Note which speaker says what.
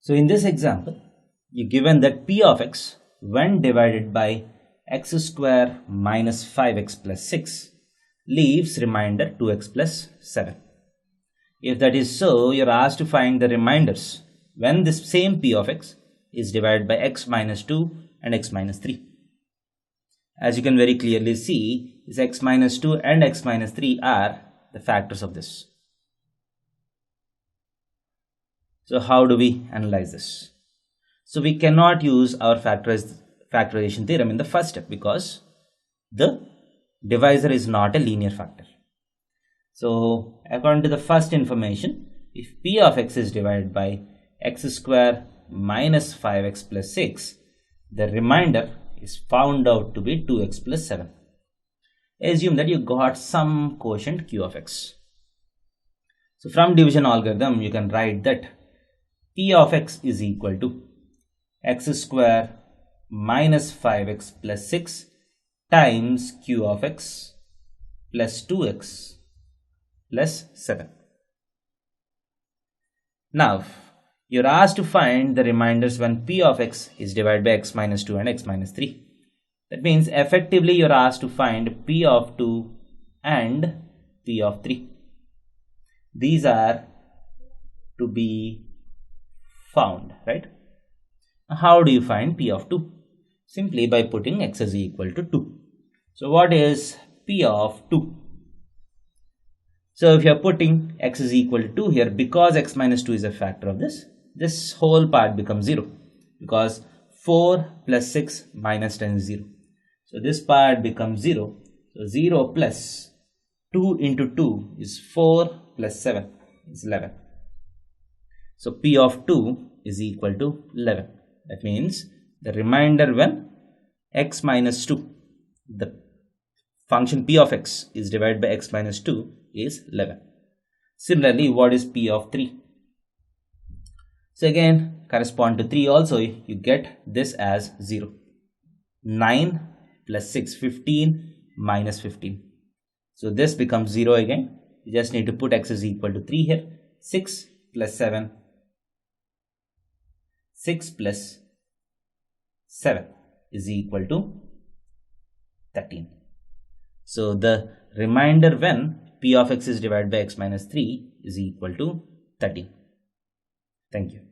Speaker 1: So in this example, you're given that p of x when divided by x square minus 5x plus 6 leaves remainder 2x plus 7. If that is so, you're asked to find the reminders when this same p of x is divided by x minus 2 and x minus 3. As you can very clearly see, this x minus 2 and x minus 3 are the factors of this. So how do we analyze this? So we cannot use our factorization theorem in the first step because the divisor is not a linear factor. So according to the first information, if p of x is divided by x square minus 5x plus 6, the remainder is found out to be 2x plus 7. Assume that you got some quotient q of x. So from division algorithm, you can write that p of x is equal to x square minus 5x plus 6 times q of x plus 2x plus 7. Now, you're asked to find the reminders when p of x is divided by x minus 2 and x minus 3. That means effectively you're asked to find p of 2 and p of 3. These are to be found, right? How do you find p of 2? Simply by putting x is equal to 2. So what is p of 2? So if you are putting x is equal to 2 here, because x minus 2 is a factor of this whole part becomes 0, because 4 plus 6 minus 10 is 0. So this part becomes 0. So 0 plus 2 into 2 is 4 plus 7 is 11. So p of 2 is equal to 11. That means the remainder when x minus 2, the function p of x is divided by x minus 2 is 11. Similarly, what is p of 3? So again, correspond to 3 also, you get this as 0. 9 plus 6, 15 minus 15. So this becomes 0 again. You just need to put x is equal to 3 here. 6 plus 7. 6 plus 7 is equal to 13. So the remainder when p of x is divided by x minus 3 is equal to 13. Thank you.